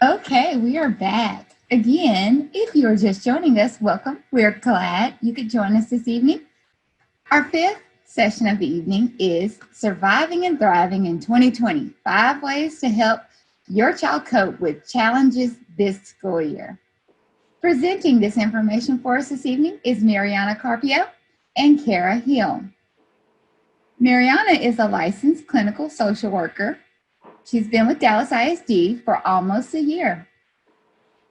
Okay, we are back. Again, if you're just joining us, welcome. We're glad you could join us this evening. Our fifth session of the evening is Surviving and Thriving in 2020, 5 ways to help your child cope with challenges this school year. Presenting this information for us this evening is Mariana Carpio and Kara Hill. Mariana is a licensed clinical social worker. She's been with Dallas ISD for almost a year.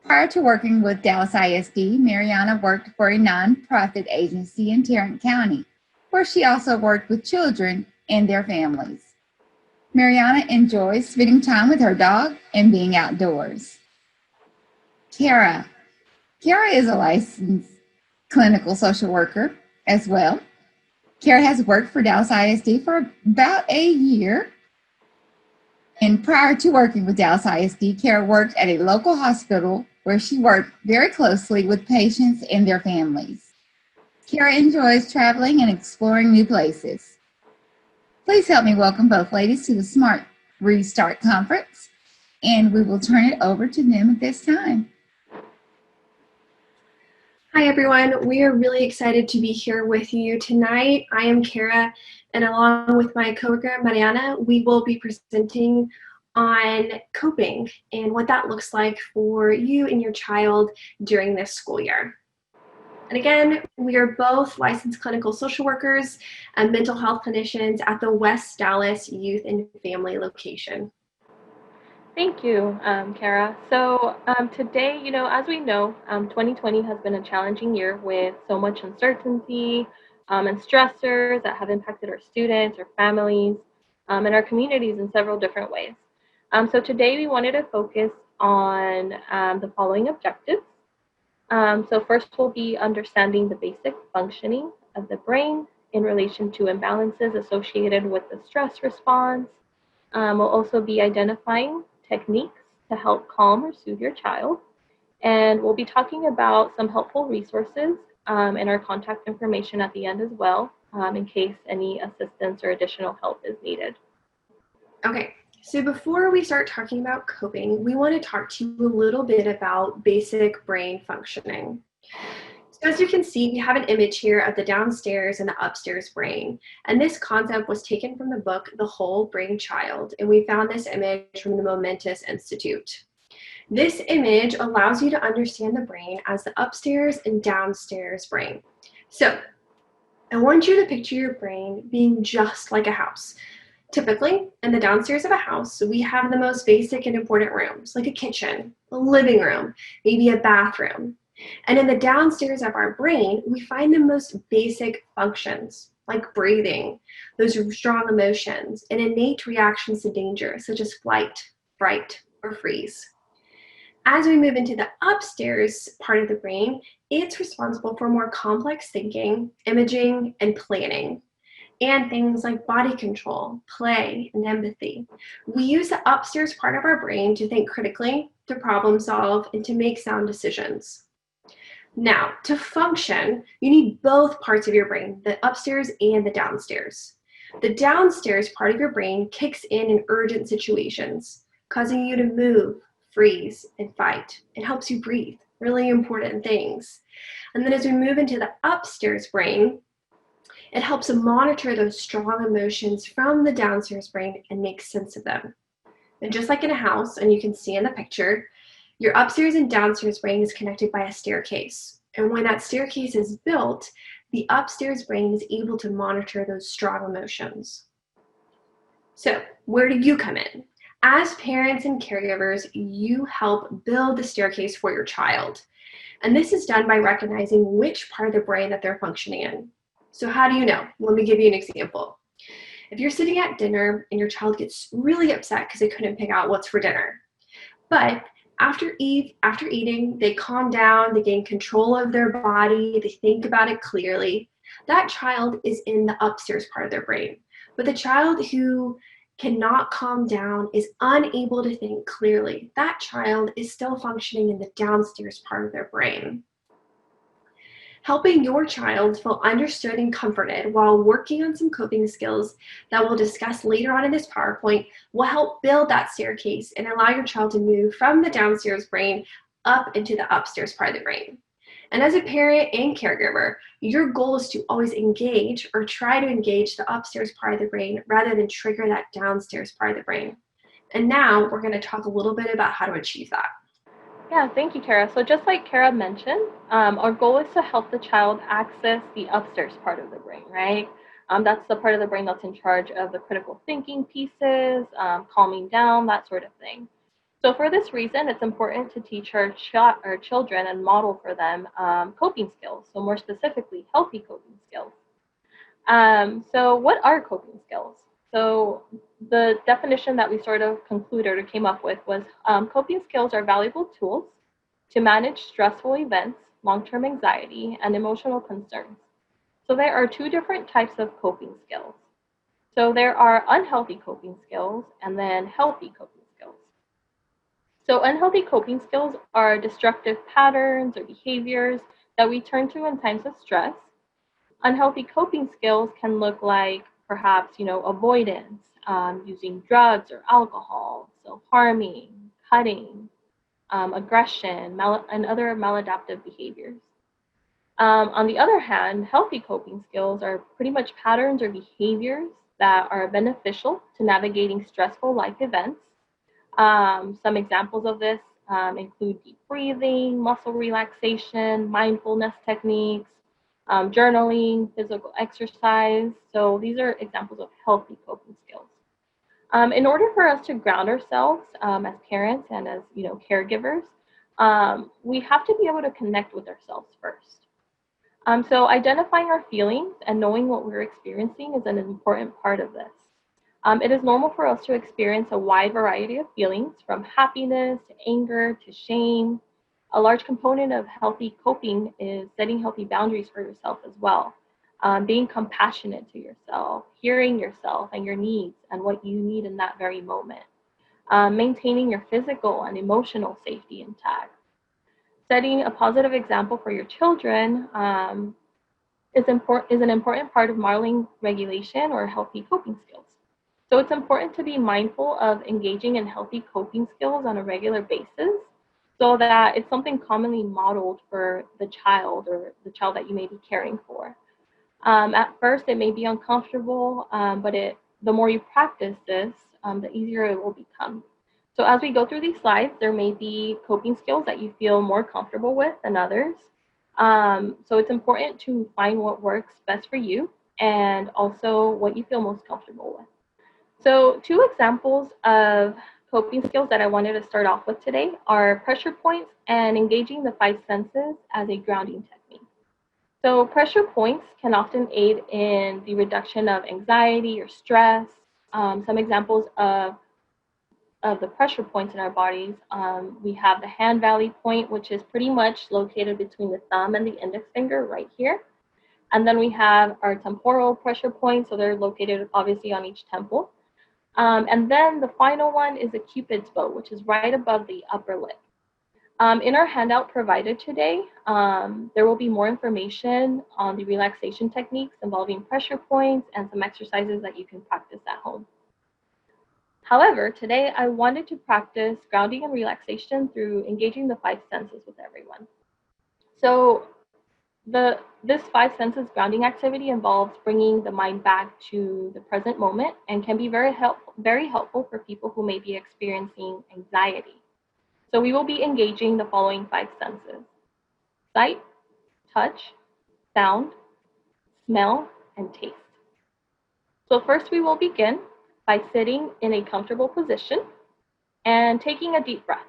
Prior to working with Dallas ISD, Mariana worked for a nonprofit agency in Tarrant County, where she also worked with children and their families. Mariana enjoys spending time with her dog and being outdoors. Kara. Kara is a licensed clinical social worker as well. Kara has worked for Dallas ISD for about a year. And prior to working with Dallas ISD, Kara worked at a local hospital where she worked very closely with patients and their families. Kara enjoys traveling and exploring new places. Please help me welcome both ladies to the Smart Restart Conference, and we will turn it over to them at this time. Hi everyone, we are really excited to be here with you tonight. I am Kara, and along with my coworker Mariana, we will be presenting on coping and what that looks like for you and your child during this school year. And again, we are both licensed clinical social workers and mental health clinicians at the West Dallas Youth and Family location. Thank you, Kara. So today, as we know, 2020 has been a challenging year with so much uncertainty and stressors that have impacted our students, our families, and our communities in several different ways. So today we wanted to focus on the following objectives. So first will be understanding the basic functioning of the brain in relation to imbalances associated with the stress response. We'll also be identifying techniques to help calm or soothe your child. And we'll be talking about some helpful resources and our contact information at the end as well, in case any assistance or additional help is needed. Okay, so before we start talking about coping, we want to talk to you a little bit about basic brain functioning. So as you can see, we have an image here of the downstairs and the upstairs brain. And this concept was taken from the book, The Whole Brain Child. And we found this image from the Momentous Institute. This image allows you to understand the brain as the upstairs and downstairs brain. So I want you to picture your brain being just like a house. Typically, in the downstairs of a house, we have the most basic and important rooms, like a kitchen, a living room, maybe a bathroom. And in the downstairs of our brain, we find the most basic functions, like breathing, those strong emotions, and innate reactions to danger, such as flight, fright, or freeze. As we move into the upstairs part of the brain, it's responsible for more complex thinking, imaging, and planning, and things like body control, play, and empathy. We use the upstairs part of our brain to think critically, to problem solve, and to make sound decisions. Now, to function, you need both parts of your brain, the upstairs and the downstairs. The downstairs part of your brain kicks in urgent situations, causing you to move, freeze, and fight. It helps you breathe, really important things. And then as we move into the upstairs brain, it helps monitor those strong emotions from the downstairs brain and make sense of them. And just like in a house, and you can see in the picture, your upstairs and downstairs brain is connected by a staircase. And when that staircase is built, the upstairs brain is able to monitor those strong emotions. So where do you come in? As parents and caregivers, you help build the staircase for your child. And this is done by recognizing which part of the brain that they're functioning in. So how do you know? Let me give you an example. If you're sitting at dinner and your child gets really upset because they couldn't pick out what's for dinner, but after eating, they calm down, they gain control of their body, they think about it clearly, that child is in the upstairs part of their brain. But the child who cannot calm down, is unable to think clearly, that child is still functioning in the downstairs part of their brain. Helping your child feel understood and comforted while working on some coping skills that we'll discuss later on in this PowerPoint will help build that staircase and allow your child to move from the downstairs brain up into the upstairs part of the brain. And as a parent and caregiver, your goal is to always engage or try to engage the upstairs part of the brain rather than trigger that downstairs part of the brain. And now we're going to talk a little bit about how to achieve that. Yeah, thank you, Kara. So just like Kara mentioned, our goal is to help the child access the upstairs part of the brain, right? That's the part of the brain that's in charge of the critical thinking pieces, calming down, that sort of thing. So for this reason, it's important to teach our children and model for them coping skills. So more specifically, healthy coping skills. So what are coping skills? So the definition that we sort of concluded or came up with was coping skills are valuable tools to manage stressful events, long-term anxiety, and emotional concerns. So there are two different types of coping skills. So there are unhealthy coping skills and then healthy coping skills. So unhealthy coping skills are destructive patterns or behaviors that we turn to in times of stress. Unhealthy coping skills can look like perhaps, avoidance, using drugs or alcohol, self-harming, cutting, aggression, and other maladaptive behaviors. On the other hand, healthy coping skills are pretty much patterns or behaviors that are beneficial to navigating stressful life events. Some examples of this include deep breathing, muscle relaxation, mindfulness techniques, journaling, physical exercise. So these are examples of healthy coping skills. In order for us to ground ourselves as parents and as caregivers, we have to be able to connect with ourselves first. So identifying our feelings and knowing what we're experiencing is an important part of this. It is normal for us to experience a wide variety of feelings, from happiness to anger to shame. A large component of healthy coping is setting healthy boundaries for yourself as well. Being compassionate to yourself, hearing yourself and your needs and what you need in that very moment. Maintaining your physical and emotional safety intact. Setting a positive example for your children is an important part of modeling regulation or healthy coping skills. So it's important to be mindful of engaging in healthy coping skills on a regular basis so that it's something commonly modeled for the child or the child that you may be caring for. At first, it may be uncomfortable, but the more you practice this, the easier it will become. So as we go through these slides, there may be coping skills that you feel more comfortable with than others. So it's important to find what works best for you and also what you feel most comfortable with. So two examples of coping skills that I wanted to start off with today are pressure points and engaging the five senses as a grounding technique. So pressure points can often aid in the reduction of anxiety or stress. Some examples of the pressure points in our bodies, we have the hand valley point, which is pretty much located between the thumb and the index finger right here. And then we have our temporal pressure points, so they're located obviously on each temple. And then the final one is the Cupid's bow, which is right above the upper lip. In our handout provided today, there will be more information on the relaxation techniques involving pressure points and some exercises that you can practice at home. However, today I wanted to practice grounding and relaxation through engaging the five senses with everyone. So this five senses grounding activity involves bringing the mind back to the present moment and can be very helpful for people who may be experiencing anxiety. So we will be engaging the following five senses: sight, touch, sound, smell, and taste. So first we will begin by sitting in a comfortable position and taking a deep breath.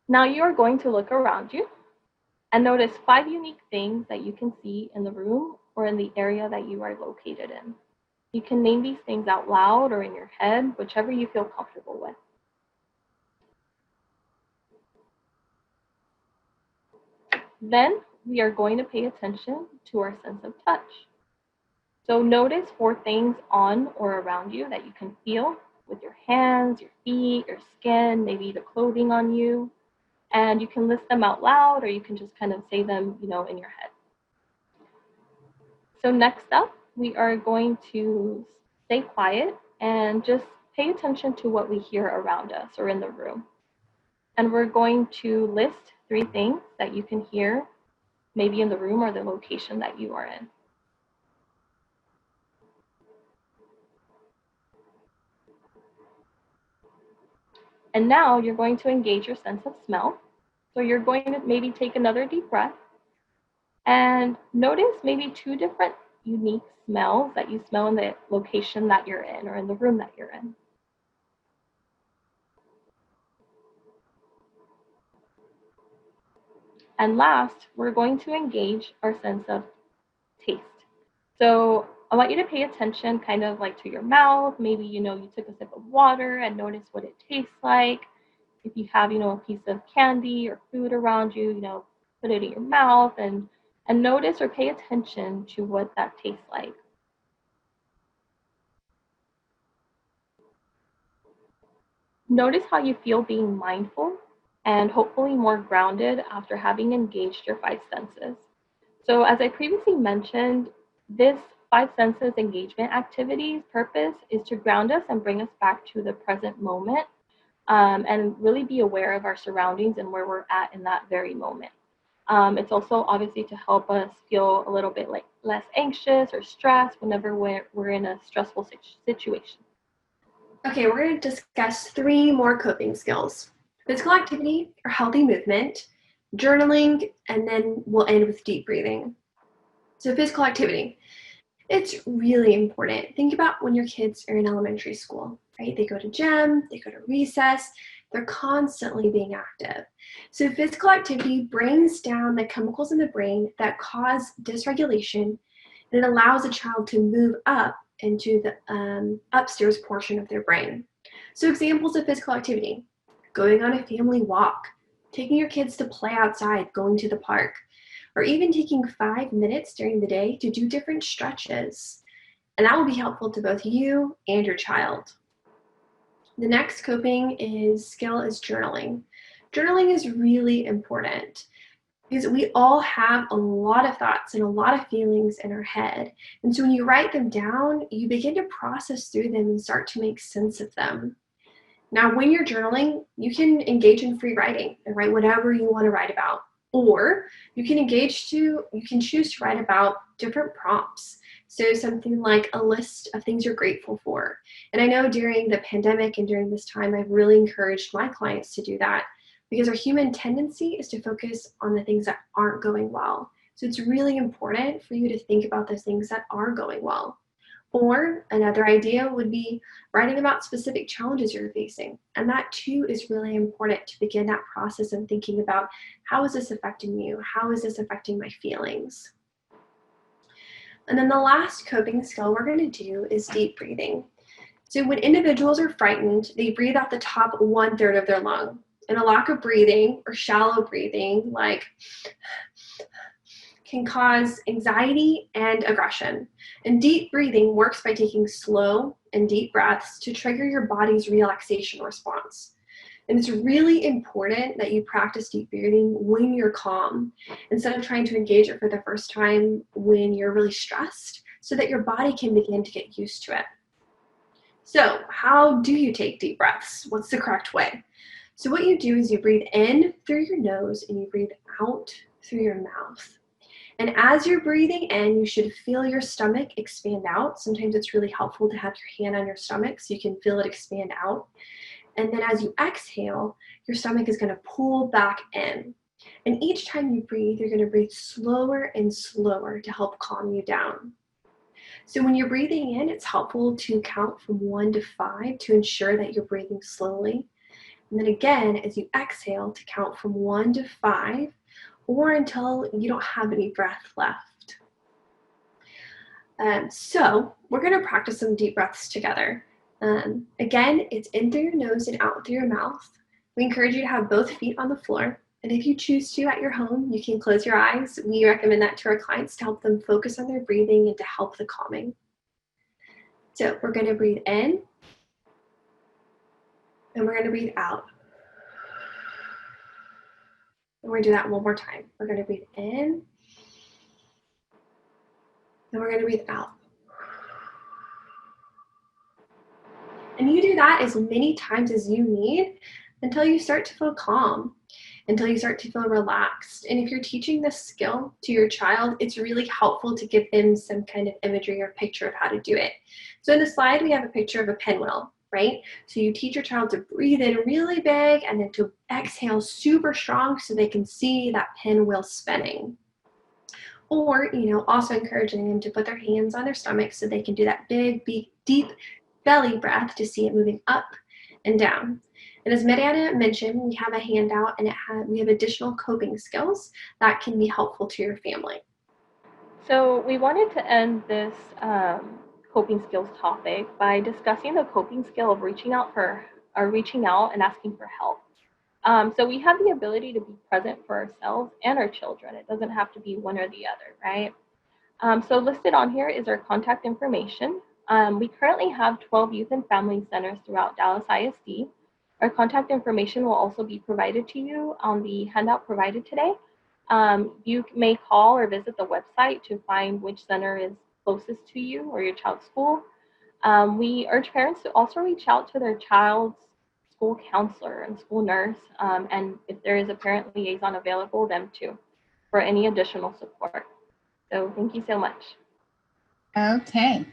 Now you are going to look around you and notice five unique things that you can see in the room or in the area that you are located in. You can name these things out loud or in your head, whichever you feel comfortable with. Then we are going to pay attention to our sense of touch. So notice four things on or around you that you can feel with your hands, your feet, your skin, maybe the clothing on you. And you can list them out loud, or you can just kind of say them, in your head. So next up, we are going to stay quiet and just pay attention to what we hear around us or in the room. And we're going to list 3 things that you can hear, maybe in the room or the location that you are in. And now you're going to engage your sense of smell. So you're going to maybe take another deep breath and notice maybe 2 different unique smells that you smell in the location that you're in or in the room that you're in. And last, we're going to engage our sense of taste. So I want you to pay attention kind of like to your mouth. Maybe, you took a sip of water and notice what it tastes like. If you have, a piece of candy or food around you, put it in your mouth and notice or pay attention to what that tastes like. Notice how you feel being mindful and hopefully more grounded after having engaged your 5 senses. So as I previously mentioned, this 5 senses engagement activity's purpose is to ground us and bring us back to the present moment, and really be aware of our surroundings and where we're at in that very moment. It's also obviously to help us feel a little bit like less anxious or stressed whenever we're in a stressful situation. Okay, we're going to discuss 3 more coping skills: physical activity or healthy movement, journaling, and then we'll end with deep breathing. So physical activity, it's really important. Think about when your kids are in elementary school, right? They go to gym, they go to recess, they're constantly being active. So physical activity brings down the chemicals in the brain that cause dysregulation, and it allows a child to move up into the upstairs portion of their brain. So examples of physical activity: going on a family walk, taking your kids to play outside, going to the park, or even taking 5 minutes during the day to do different stretches. And that will be helpful to both you and your child. The next coping skill is journaling. Journaling is really important because we all have a lot of thoughts and a lot of feelings in our head. And so when you write them down, you begin to process through them and start to make sense of them. Now, when you're journaling, you can engage in free writing and write whatever you want to write about. Or you can choose to write about different prompts. So something like a list of things you're grateful for. And I know during the pandemic and during this time, I've really encouraged my clients to do that, because our human tendency is to focus on the things that aren't going well. So it's really important for you to think about those things that are going well. Or another idea would be writing about specific challenges you're facing. And that too is really important to begin that process of thinking about, how is this affecting you? How is this affecting my feelings? And then the last coping skill we're going to do is deep breathing. So when individuals are frightened, they breathe out the top 1/3 of their lung. And a lack of breathing or shallow breathing, like, can cause anxiety and aggression. And deep breathing works by taking slow and deep breaths to trigger your body's relaxation response. And it's really important that you practice deep breathing when you're calm, instead of trying to engage it for the first time when you're really stressed, so that your body can begin to get used to it. So how do you take deep breaths? What's the correct way? So what you do is you breathe in through your nose and you breathe out through your mouth. And as you're breathing in, you should feel your stomach expand out. Sometimes it's really helpful to have your hand on your stomach so you can feel it expand out. And then as you exhale, your stomach is going to pull back in. And each time you breathe, you're going to breathe slower and slower to help calm you down. So when you're breathing in, it's helpful to count from 1 to 5 to ensure that you're breathing slowly. And then again, as you exhale, to count from 1 to 5, or until you don't have any breath left. So we're going to practice some deep breaths together. Again, it's in through your nose and out through your mouth. We encourage you to have both feet on the floor. And if you choose to at your home, you can close your eyes. We recommend that to our clients to help them focus on their breathing and to help the calming. So we're going to breathe in, and we're going to breathe out. we're going to do that one more time. We're going to breathe in, and we're going to breathe out. And you do that as many times as you need until you start to feel calm, until you start to feel relaxed. And if you're teaching this skill to your child, it's really helpful to give them some kind of imagery or picture of how to do it. So in the slide, we have a picture of a pinwheel, right? So you teach your child to breathe in really big and then to exhale super strong so they can see that pinwheel spinning. Or, also encouraging them to put their hands on their stomach so they can do that big, deep belly breath to see it moving up and down. And as Mariana mentioned, we have a handout and we have additional coping skills that can be helpful to your family. So we wanted to end this coping skills topic by discussing the coping skill of reaching out and asking for help. So we have the ability to be present for ourselves and our children. It doesn't have to be one or the other, right? So listed on here is our contact information. We currently have 12 youth and family centers throughout Dallas ISD. Our contact information will also be provided to you on the handout provided today. You may call or visit the website to find which center is closest to you or your child's school. We urge parents to also reach out to their child's school counselor and school nurse, and if there is a parent liaison available, them too, for any additional support. So thank you so much. Okay.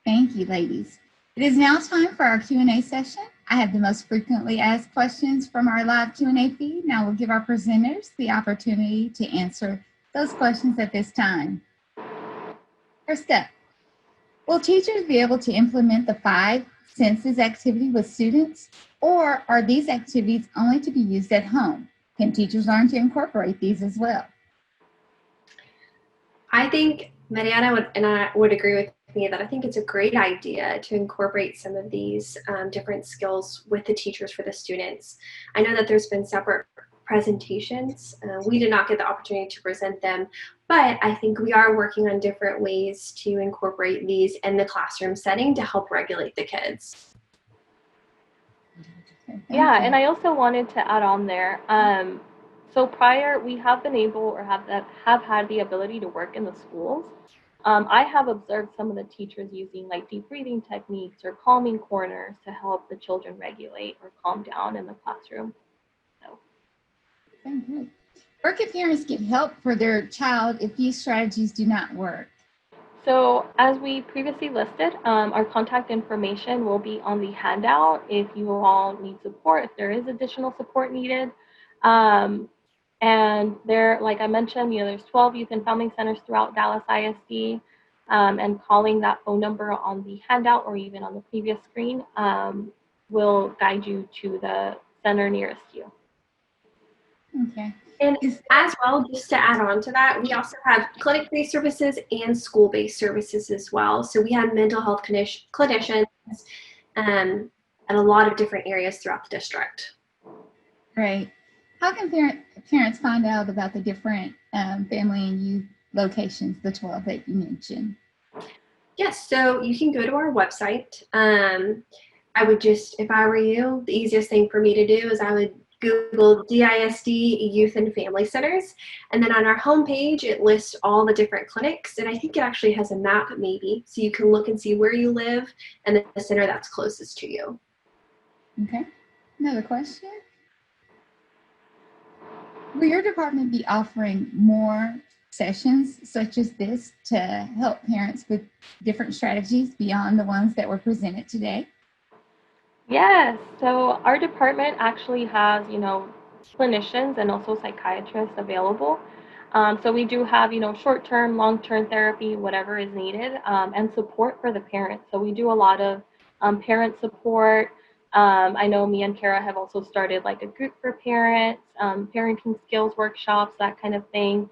Thank you, ladies. It is now time for our Q&A session. I have the most frequently asked questions from our live Q&A feed. Now we'll give our presenters the opportunity to answer those questions at this time. First up, will teachers be able to implement the 5 senses activity with students, or are these activities only to be used at home? Can teachers learn to incorporate these as well? I think Mariana would agree with me that I think it's a great idea to incorporate some of these different skills with the teachers for the students. I know that there's been separate presentations. We did not get the opportunity to present them, but I think we are working on different ways to incorporate these in the classroom setting to help regulate the kids. Yeah, and I also wanted to add on there. So prior, we have been able or have had the ability to work in the schools. I have observed some of the teachers using like deep breathing techniques or calming corners to help the children regulate or calm down in the classroom. So. Okay. Where can parents get help for their child if these strategies do not work? So as we previously listed, our contact information will be on the handout if you all need support, if there is additional support needed. And there, like I mentioned, there's 12 youth and family centers throughout Dallas ISD, and calling that phone number on the handout or even on the previous screen will guide you to the center nearest you. Okay. And as well, just to add on to that, we also have clinic-based services and school-based services as well. So we have mental health clinicians in a lot of different areas throughout the district. Great. How can parents find out about the different family and youth locations, the 12 that you mentioned? Yes, so you can go to our website. I would just, if I were you, the easiest thing for me to do is I would Google DISD Youth and Family Centers, and then on our homepage it lists all the different clinics, and I think it actually has a map maybe, so you can look and see where you live and the center that's closest to you. Okay, another question. Will your department be offering more sessions such as this to help parents with different strategies beyond the ones that were presented today? Yes, so our department actually has, clinicians and also psychiatrists available. So we do have, short-term, long-term therapy, whatever is needed, and support for the parents. So we do a lot of parent support. I know me and Kara have also started like a group for parents, parenting skills workshops, that kind of thing,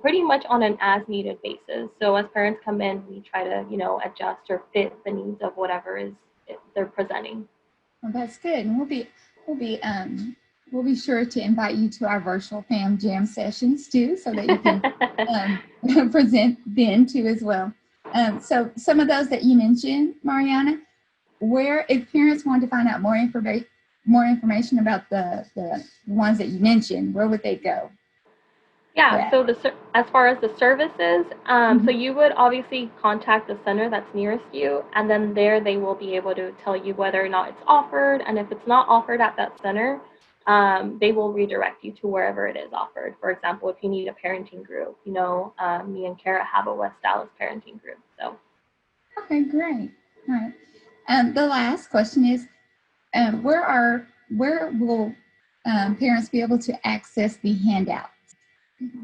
pretty much on an as-needed basis. So as parents come in, we try to, adjust or fit the needs of whatever they're presenting. Well, that's good, and we'll be sure to invite you to our virtual Fam Jam sessions too, so that you can present then too as well. So some of those that you mentioned, Mariana, where if parents want to find out more more information about the ones that you mentioned, where would they go? Yeah, so as far as the services, so you would obviously contact the center that's nearest you, and then there they will be able to tell you whether or not it's offered, and if it's not offered at that center, they will redirect you to wherever it is offered. For example, if you need a parenting group, me and Kara have a West Dallas parenting group. So. Okay, great. All right. The last question is, where will parents be able to access the handout?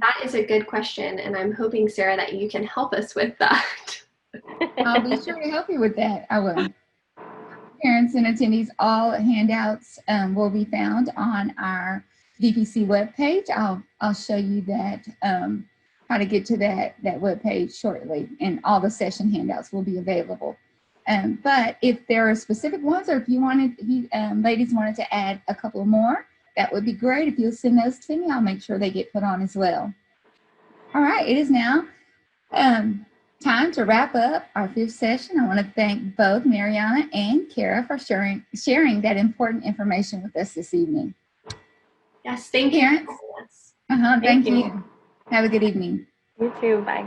That is a good question, and I'm hoping, Sarah, that you can help us with that. I'll be sure to help you with that. I will. Parents and attendees, all handouts will be found on our DPC webpage. I'll show you that how to get to that webpage shortly, and all the session handouts will be available. But if there are specific ones, or if you ladies wanted to add a couple more, that would be great. If you'll send those to me, I'll make sure they get put on as well. All right, it is now time to wrap up our 5th session. I want to thank both Mariana and Kara for sharing that important information with us this evening. Yes, thank you. Parents, thank you. Have a good evening. You too. Bye.